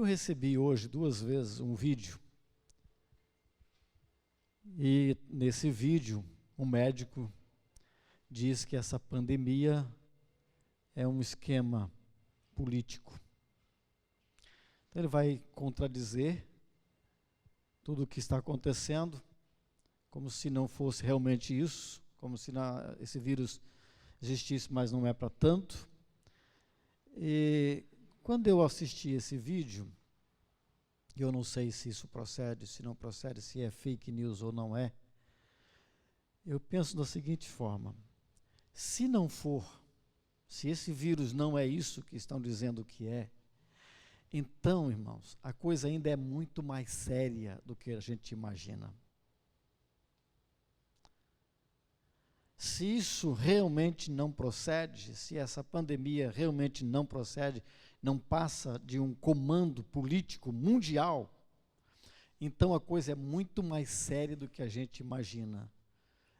Eu recebi hoje 2 vezes um vídeo, e nesse vídeo um médico diz que essa pandemia é um esquema político. Então ele vai contradizer tudo o que está acontecendo, como se não fosse realmente isso, como se esse vírus existisse, mas não é para tanto. E quando eu assisti esse vídeo, eu não sei se isso procede, se não procede, se é fake news ou não é, eu penso da seguinte forma: se não for, se esse vírus não é isso que estão dizendo que é, então, irmãos, a coisa ainda é muito mais séria do que a gente imagina. Se isso realmente não procede, se essa pandemia realmente não procede, não passa de um comando político mundial, então a coisa é muito mais séria do que a gente imagina.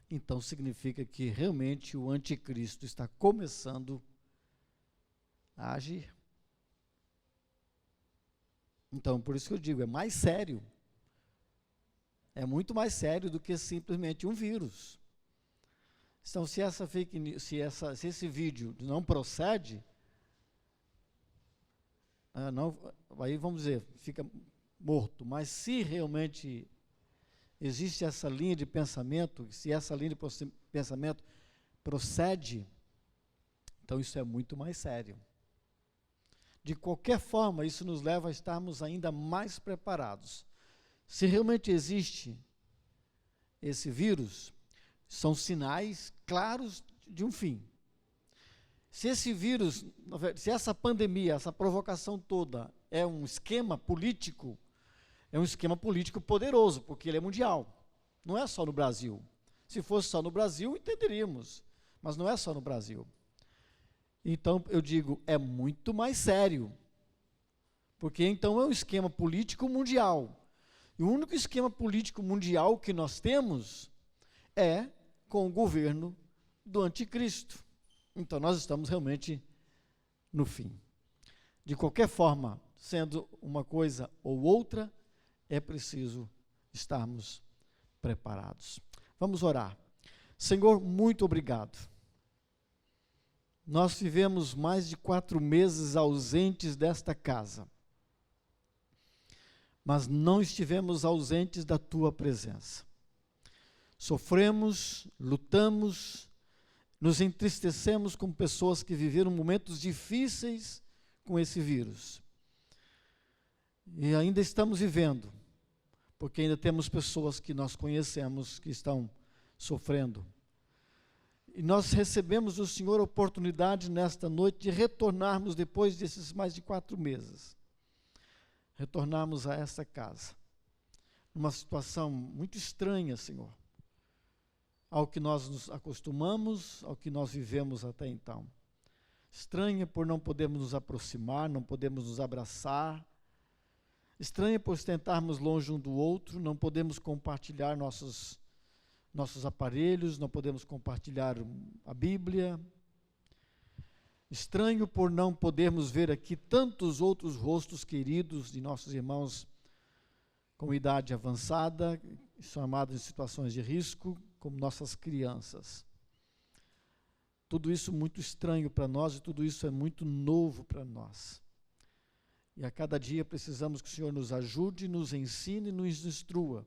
Então significa que realmente o anticristo está começando a agir. Então, por isso que eu digo, é mais sério. É muito mais sério do que simplesmente um vírus. Então, se essa fake news, se esse vídeo não procede, aí vamos dizer, fica morto. Mas se realmente existe essa linha de pensamento, se essa linha de pensamento procede, então isso é muito mais sério. De qualquer forma, isso nos leva a estarmos ainda mais preparados. Se realmente existe esse vírus, são sinais claros de um fim. Se esse vírus, se essa pandemia, essa provocação toda é um esquema político poderoso, porque ele é mundial. Não é só no Brasil. Se fosse só no Brasil, entenderíamos, mas não é só no Brasil. Então, eu digo, é muito mais sério, porque então é um esquema político mundial. E o único esquema político mundial que nós temos é com o governo do anticristo. Então, nós estamos realmente no fim. De qualquer forma, sendo uma coisa ou outra, é preciso estarmos preparados. Vamos orar. Senhor, muito obrigado. Nós vivemos mais de 4 meses ausentes desta casa, mas não estivemos ausentes da Tua presença. Sofremos, lutamos, nos entristecemos com pessoas que viveram momentos difíceis com esse vírus. E ainda estamos vivendo, porque ainda temos pessoas que nós conhecemos que estão sofrendo. E nós recebemos do Senhor a oportunidade nesta noite de retornarmos depois desses mais de 4 meses. Retornarmos a essa casa. Numa situação muito estranha, Senhor. Ao que nós nos acostumamos, ao que nós vivemos até então. Estranha por não podermos nos aproximar, não podemos nos abraçar. Estranha por tentarmos longe um do outro, não podemos compartilhar nossos aparelhos, não podemos compartilhar a Bíblia. Estranho por não podermos ver aqui tantos outros rostos queridos de nossos irmãos com idade avançada, chamados em situações de risco, como nossas crianças. Tudo isso muito estranho para nós e tudo isso é muito novo para nós. E a cada dia precisamos que o Senhor nos ajude, nos ensine e nos instrua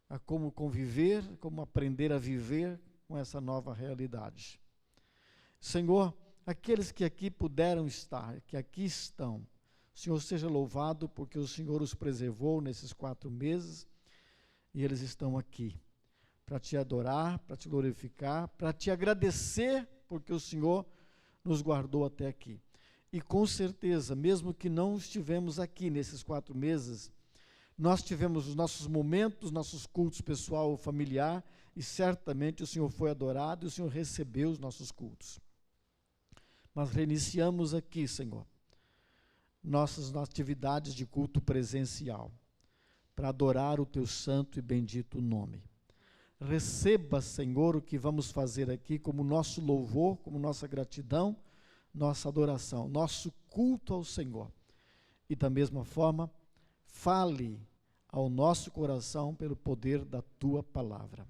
a como conviver, como aprender a viver com essa nova realidade. Senhor, aqueles que aqui puderam estar, que aqui estão, o Senhor seja louvado porque o Senhor os preservou nesses 4 meses e eles estão aqui para te adorar, para te glorificar, para te agradecer porque o Senhor nos guardou até aqui. E com certeza, mesmo que não estivemos aqui nesses 4 meses, nós tivemos os nossos momentos, nossos cultos pessoal ou familiar, e certamente o Senhor foi adorado e o Senhor recebeu os nossos cultos. Mas reiniciamos aqui, Senhor, nossas atividades de culto presencial, para adorar o Teu santo e bendito nome. Receba, Senhor, o que vamos fazer aqui como nosso louvor, como nossa gratidão, nossa adoração, nosso culto ao Senhor. e da mesma forma, fale ao nosso coração pelo poder da tua palavra.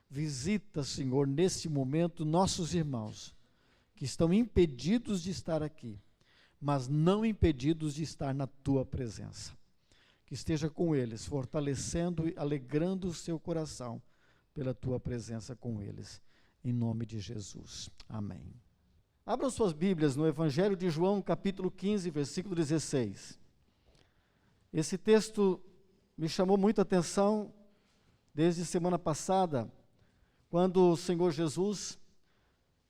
Visita, Senhor, nesse momento, nossos irmãos, que estão impedidos de estar aqui, mas não impedidos de estar na tua presença. Que esteja com eles, fortalecendo e alegrando o seu coração pela tua presença com eles. Em nome de Jesus. Amém. Abram suas Bíblias no Evangelho de João, capítulo 15, versículo 16. Esse texto me chamou muita atenção desde semana passada, quando o Senhor Jesus,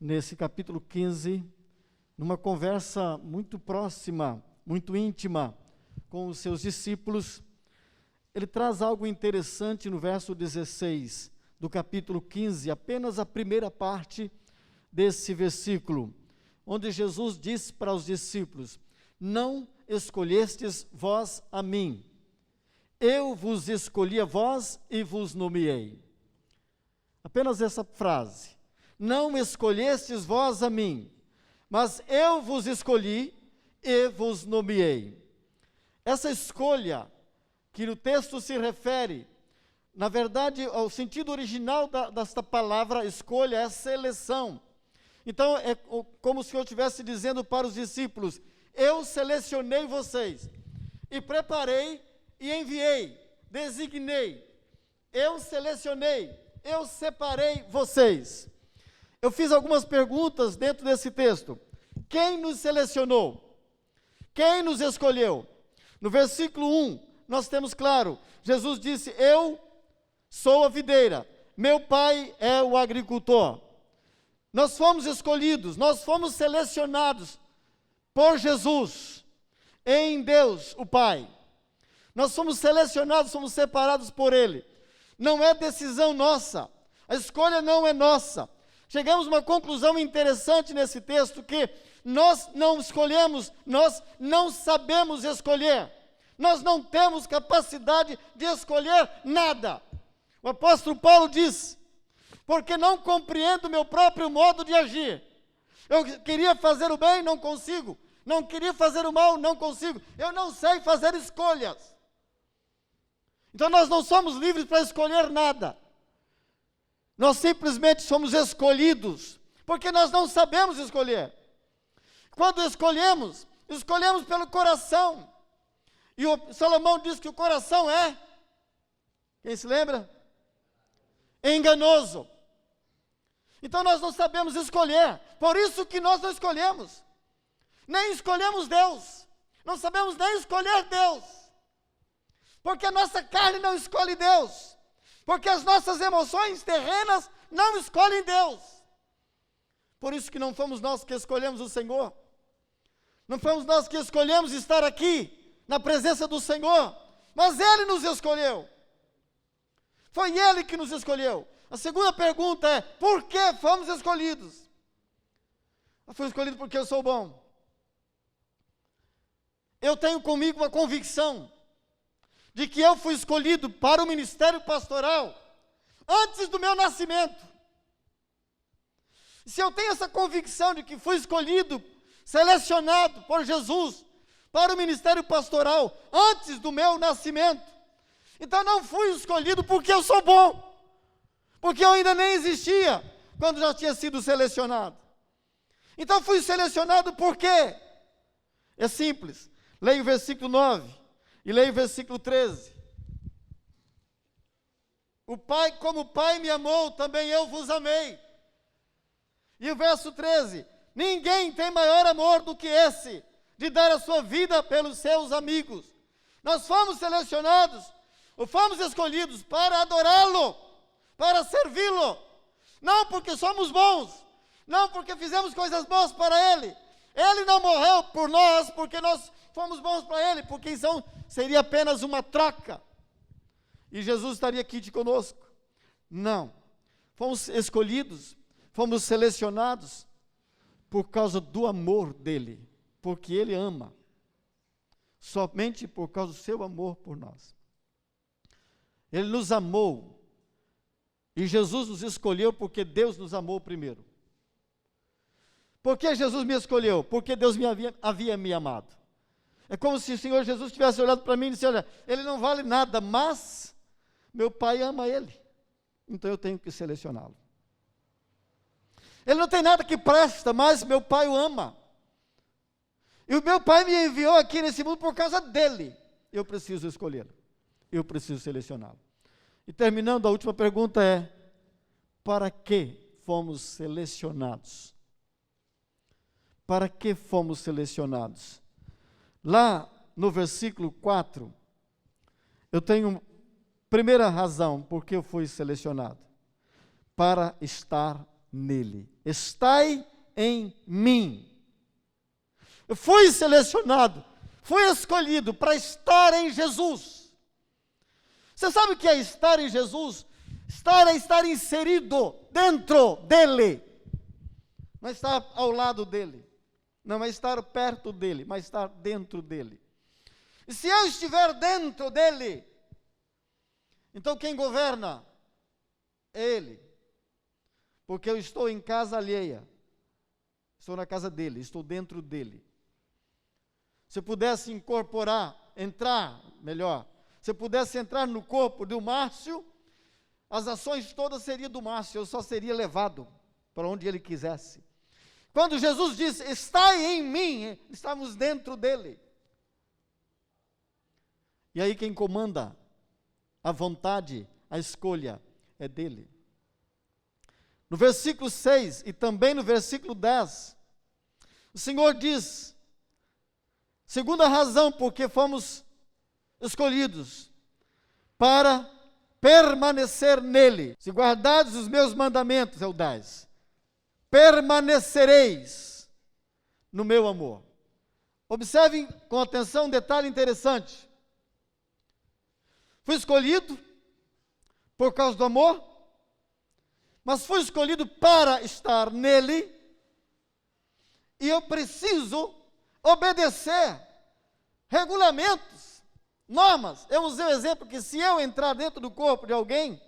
nesse capítulo 15, numa conversa muito próxima, muito íntima com os seus discípulos, ele traz algo interessante no verso 16 do capítulo 15, apenas a primeira parte desse versículo, onde Jesus diz para os discípulos: não escolhestes vós a mim, eu vos escolhi a vós e vos nomeei. Apenas essa frase: não escolhestes vós a mim, mas eu vos escolhi e vos nomeei. Essa escolha, que no texto se refere, na verdade, ao sentido original desta palavra escolha, é seleção. Então, é como se eu estivesse dizendo para os discípulos: eu selecionei vocês, e preparei, e enviei, designei, eu selecionei, eu separei vocês. Eu fiz algumas perguntas dentro desse texto. Quem nos selecionou? Quem nos escolheu? No versículo 1, nós temos claro, Jesus disse: eu sou a videira, meu pai é o agricultor. Nós fomos escolhidos, nós fomos selecionados por Jesus, em Deus, o Pai. Nós somos selecionados, somos separados por Ele. Não é decisão nossa, a escolha não é nossa. Chegamos a uma conclusão interessante nesse texto, que nós não escolhemos, nós não sabemos escolher. Nós não temos capacidade de escolher nada. O apóstolo Paulo diz: porque não compreendo o meu próprio modo de agir. Eu queria fazer o bem, não consigo. Não queria fazer o mal, não consigo. Eu não sei fazer escolhas. Então nós não somos livres para escolher nada. Nós simplesmente somos escolhidos, porque nós não sabemos escolher. Quando escolhemos, escolhemos pelo coração. E o Salomão diz que o coração é, quem se lembra? Enganoso. Então nós não sabemos escolher, por isso que nós não escolhemos. Nem escolhemos Deus, não sabemos nem escolher Deus. Porque a nossa carne não escolhe Deus, porque as nossas emoções terrenas não escolhem Deus. Por isso que não fomos nós que escolhemos o Senhor, não fomos nós que escolhemos estar aqui, na presença do Senhor, mas Ele nos escolheu, foi Ele que nos escolheu. A segunda pergunta é: por que fomos escolhidos? Eu fui escolhido porque eu sou bom. Eu tenho comigo uma convicção de que eu fui escolhido para o ministério pastoral antes do meu nascimento. Se eu tenho essa convicção de que fui escolhido, selecionado por Jesus para o ministério pastoral antes do meu nascimento, então não fui escolhido porque eu sou bom, porque eu ainda nem existia quando já tinha sido selecionado. Então fui selecionado por quê? É simples. Leia o versículo 9 e leia o versículo 13. O Pai, como o Pai me amou, também eu vos amei. E o verso 13: ninguém tem maior amor do que esse, de dar a sua vida pelos seus amigos. Nós fomos selecionados, ou fomos escolhidos para adorá-lo, para servi-lo, não porque somos bons, não porque fizemos coisas boas para Ele. Ele não morreu por nós porque nós fomos bons para Ele, porque então seria apenas uma troca, e Jesus estaria aqui conosco. Não, fomos escolhidos, fomos selecionados por causa do amor dEle, porque Ele ama, somente por causa do seu amor por nós. Ele nos amou, e Jesus nos escolheu porque Deus nos amou primeiro. Por que Jesus me escolheu? Porque Deus havia me amado. É como se o Senhor Jesus tivesse olhado para mim e disse: olha, ele não vale nada, mas meu Pai ama ele, então eu tenho que selecioná-lo. Ele não tem nada que presta, mas meu Pai o ama. E o meu Pai me enviou aqui nesse mundo por causa dele. Eu preciso escolhê-lo. Eu preciso selecioná-lo. E terminando, a última pergunta é: para que fomos selecionados? Para que fomos selecionados? Lá no versículo 4, eu tenho primeira razão por que eu fui selecionado: para estar nele. Estai em mim. Eu fui selecionado, fui escolhido para estar em Jesus. Você sabe o que é estar em Jesus? Estar é estar inserido dentro dele. Não é estar ao lado dele, não é estar perto dele, mas estar dentro dele. E se eu estiver dentro dele, então quem governa é ele. Porque eu estou em casa alheia, estou na casa dele, estou dentro dele. Se eu pudesse se eu pudesse entrar no corpo do Márcio, as ações todas seriam do Márcio, eu só seria levado para onde ele quisesse. Quando Jesus disse: está em mim, estamos dentro dele. E aí quem comanda a vontade, a escolha, é dele. No versículo 6 e também no versículo 10, o Senhor diz: segunda razão porque fomos escolhidos, para permanecer nele. Se guardares os meus mandamentos, é o 10, permanecereis no meu amor. Observem com atenção um detalhe interessante. Fui escolhido por causa do amor, mas fui escolhido para estar nele, e eu preciso obedecer regulamentos, normas. Eu usei o exemplo que se eu entrar dentro do corpo de alguém,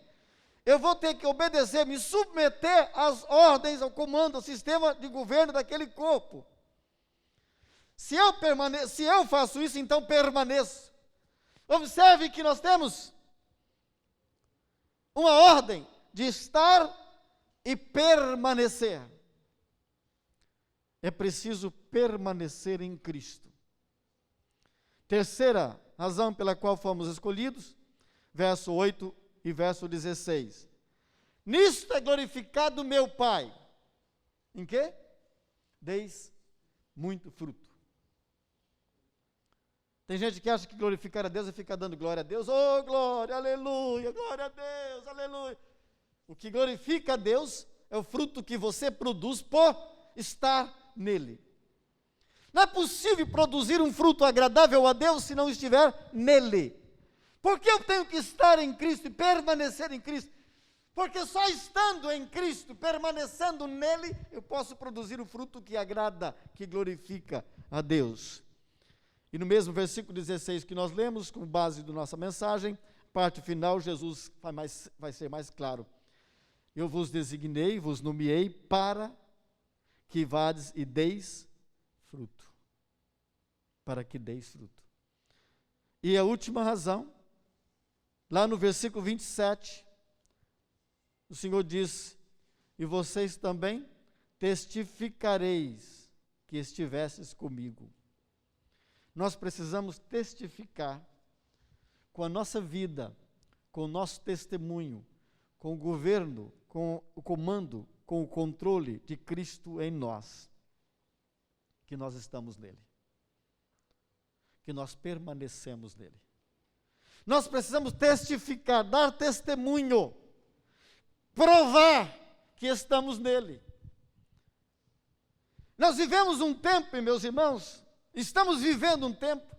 eu vou ter que obedecer, me submeter às ordens, ao comando, ao sistema de governo daquele corpo. Se eu faço isso, então permaneço. Observe que nós temos uma ordem de estar e permanecer. É preciso permanecer em Cristo. Terceira razão pela qual fomos escolhidos, verso 8 e verso 16. Nisto é glorificado meu Pai. Em quê? Deis muito fruto. Tem gente que acha que glorificar a Deus é ficar dando glória a Deus. Oh, glória, aleluia, glória a Deus, aleluia. O que glorifica a Deus é o fruto que você produz por estar nele. Não é possível produzir um fruto agradável a Deus se não estiver nele. Por que eu tenho que estar em Cristo e permanecer em Cristo? Porque só estando em Cristo, permanecendo nele, eu posso produzir o fruto que agrada, que glorifica a Deus. E no mesmo versículo 16 que nós lemos, com base da nossa mensagem, parte final, Jesus vai ser mais claro. Eu vos designei, vos nomeei para que vades e deis fruto. Para que deis fruto. E a última razão, lá no versículo 27, o Senhor diz: e vocês também testificareis que estivestes comigo. Nós precisamos testificar com a nossa vida, com o nosso testemunho, com o governo, com o comando, com o controle de Cristo em nós, que nós estamos nele, que nós permanecemos nele. Nós precisamos testificar, dar testemunho, provar que estamos nele. Nós vivemos um tempo, meus irmãos, estamos vivendo um tempo.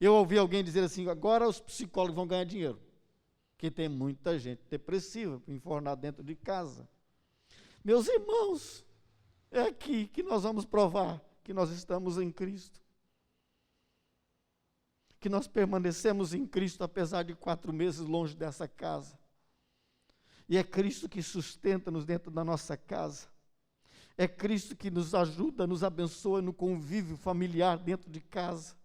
Eu ouvi alguém dizer assim: agora os psicólogos vão ganhar dinheiro, porque tem muita gente depressiva, enfornada dentro de casa. Meus irmãos, é aqui que nós vamos provar que nós estamos em Cristo, que nós permanecemos em Cristo apesar de 4 meses longe dessa casa. E é Cristo que sustenta-nos dentro da nossa casa. É Cristo que nos ajuda, nos abençoa no convívio familiar dentro de casa.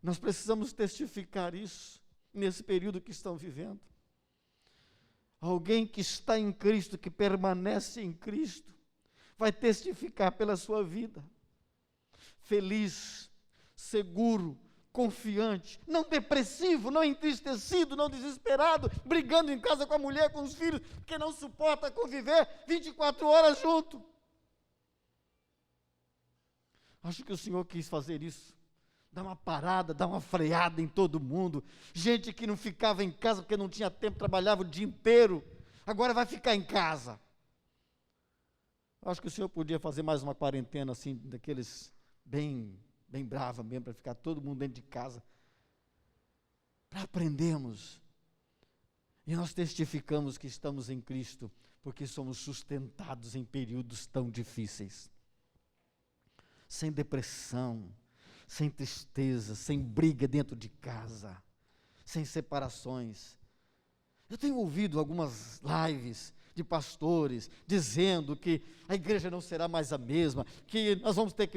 Nós precisamos testificar isso nesse período que estão vivendo. Alguém que está em Cristo, que permanece em Cristo, vai testificar pela sua vida. Feliz, seguro, confiante, não depressivo, não entristecido, não desesperado, brigando em casa com a mulher, com os filhos, porque não suporta conviver 24 horas junto. Acho que o Senhor quis fazer isso. Dar uma parada, dar uma freada em todo mundo. Gente que não ficava em casa porque não tinha tempo, trabalhava o dia inteiro, agora vai ficar em casa. Acho que o Senhor podia fazer mais uma quarentena assim, daqueles bem brava mesmo, para ficar todo mundo dentro de casa, para aprendermos. E nós testificamos que estamos em Cristo, porque somos sustentados em períodos tão difíceis. Sem depressão, sem tristeza, sem briga dentro de casa, sem separações. Eu tenho ouvido algumas lives de pastores dizendo que a igreja não será mais a mesma, que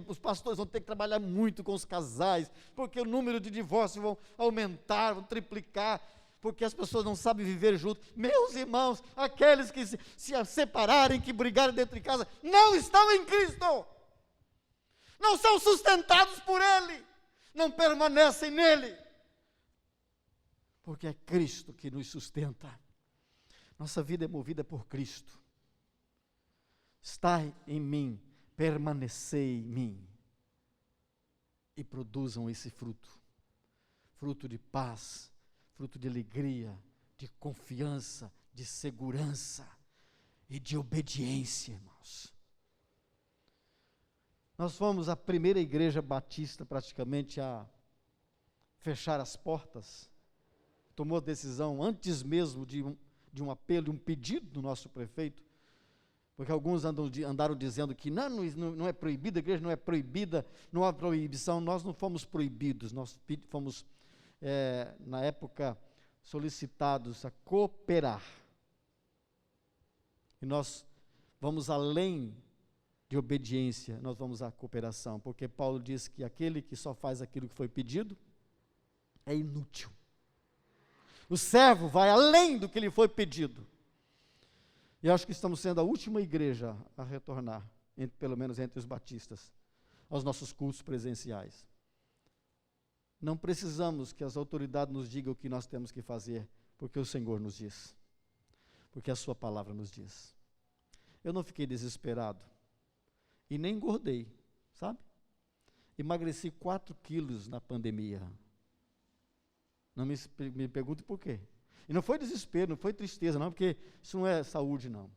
os pastores vão ter que trabalhar muito com os casais, porque o número de divórcios vão aumentar, vão triplicar, porque as pessoas não sabem viver juntos. Meus irmãos, aqueles que se separarem, que brigarem dentro de casa, não estão em Cristo, não são sustentados por Ele, não permanecem nele, porque é Cristo que nos sustenta. Nossa vida é movida por Cristo. Está em mim, permanecei em mim, e produzam esse fruto, fruto de paz, fruto de alegria, de confiança, de segurança e de obediência, irmãos. Nós fomos a primeira igreja batista praticamente a fechar as portas, tomou a decisão antes mesmo de um apelo, de um pedido do nosso prefeito, porque alguns andaram dizendo que não é proibida, a igreja não é proibida, não há proibição. Nós não fomos proibidos, nós fomos, na época, solicitados a cooperar, e nós vamos além de obediência, nós vamos à cooperação, porque Paulo diz que aquele que só faz aquilo que foi pedido, é inútil. O servo vai além do que lhe foi pedido. E acho que estamos sendo a última igreja a retornar, pelo menos entre os batistas, aos nossos cultos presenciais. Não precisamos que as autoridades nos digam o que nós temos que fazer, porque o Senhor nos diz, porque a sua palavra nos diz. Eu não fiquei desesperado, e nem engordei, sabe? Emagreci 4 quilos na pandemia. Não me pergunte por quê. E não foi desespero, não foi tristeza, não, porque isso não é saúde, não.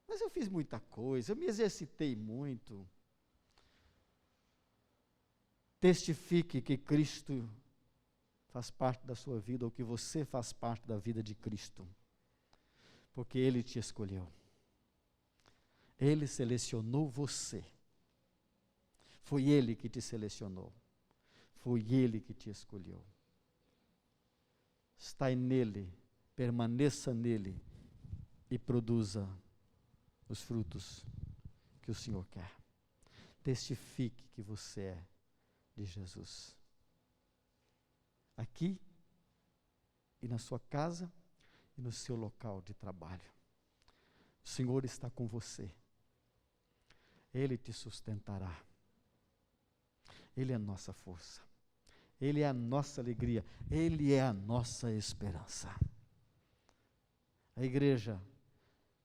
Mas eu fiz muita coisa, eu me exercitei muito. Testifique que Cristo faz parte da sua vida, ou que você faz parte da vida de Cristo, porque Ele te escolheu. Ele selecionou você. Foi Ele que te selecionou. Foi Ele que te escolheu. Está nele, permaneça nele e produza os frutos que o Senhor quer. Testifique que você é de Jesus. Aqui e na sua casa e no seu local de trabalho. O Senhor está com você. Ele te sustentará. Ele é a nossa força. Ele é a nossa alegria, Ele é a nossa esperança. A igreja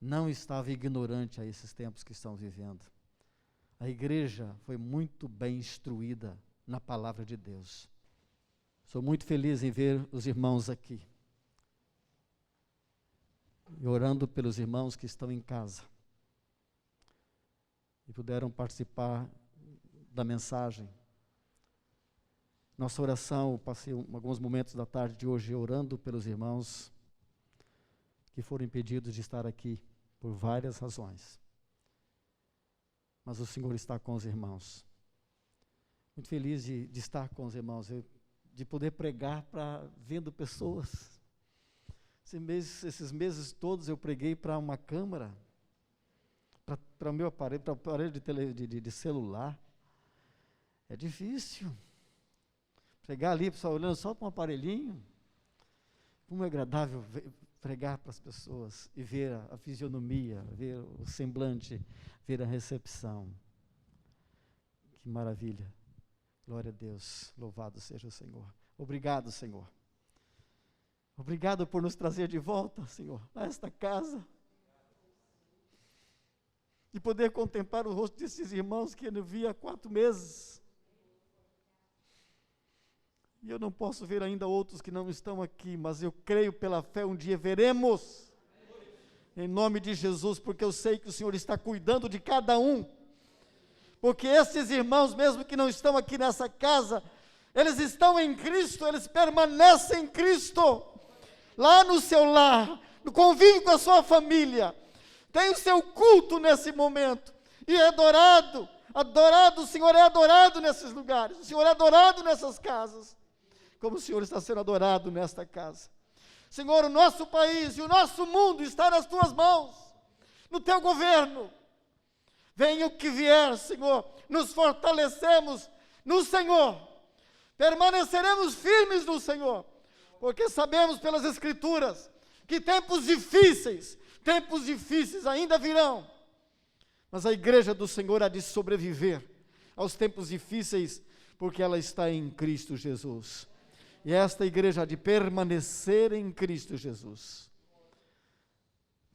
não estava ignorante a esses tempos que estão vivendo. A igreja foi muito bem instruída na palavra de Deus. Sou muito feliz em ver os irmãos aqui, e orando pelos irmãos que estão em casa, e puderam participar da mensagem. Nossa oração, eu passei alguns momentos da tarde de hoje orando pelos irmãos que foram impedidos de estar aqui por várias razões. Mas o Senhor está com os irmãos. Muito feliz de estar com os irmãos, de poder pregar vendo pessoas Esses meses todos eu preguei para uma câmera, para o meu aparelho, para o aparelho de celular. É difícil. Pregar ali, só olhando só para um aparelhinho. Como é agradável pregar para as pessoas e ver a fisionomia, ver o semblante, ver a recepção. Que maravilha. Glória a Deus. Louvado seja o Senhor. Obrigado, Senhor. Obrigado por nos trazer de volta, Senhor, a esta casa. E poder contemplar o rosto desses irmãos que eu não via há 4 meses. E eu não posso ver ainda outros que não estão aqui, mas eu creio pela fé, um dia veremos. Em nome de Jesus, porque eu sei que o Senhor está cuidando de cada um. Porque esses irmãos, mesmo que não estão aqui nessa casa, eles estão em Cristo, eles permanecem em Cristo. Lá no seu lar, no convívio com a sua família, tem o seu culto nesse momento, e é adorado, o Senhor é adorado nesses lugares, o Senhor é adorado nessas casas, como o Senhor está sendo adorado nesta casa. Senhor, o nosso país e o nosso mundo está nas tuas mãos, no teu governo. Venha o que vier, Senhor, nos fortalecemos no Senhor, permaneceremos firmes no Senhor, porque sabemos pelas Escrituras que tempos difíceis ainda virão, mas a igreja do Senhor há de sobreviver aos tempos difíceis, porque ela está em Cristo Jesus, e esta igreja há de permanecer em Cristo Jesus,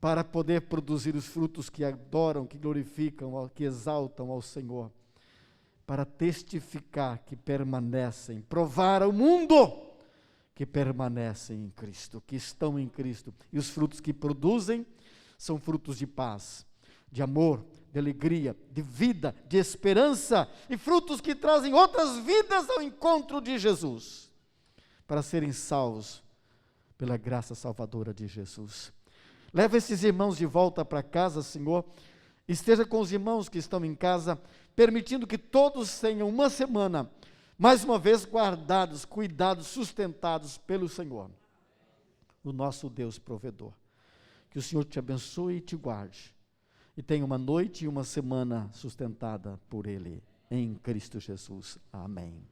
para poder produzir os frutos que adoram, que glorificam, que exaltam ao Senhor, para testificar que permanecem, provar ao mundo que permanecem em Cristo, que estão em Cristo, e os frutos que produzem são frutos de paz, de amor, de alegria, de vida, de esperança, e frutos que trazem outras vidas ao encontro de Jesus, para serem salvos pela graça salvadora de Jesus. Leva esses irmãos de volta para casa, Senhor, esteja com os irmãos que estão em casa, permitindo que todos tenham uma semana, mais uma vez guardados, cuidados, sustentados pelo Senhor, o nosso Deus provedor. Que o Senhor te abençoe e te guarde, e tenha uma noite e uma semana sustentada por Ele, em Cristo Jesus. Amém.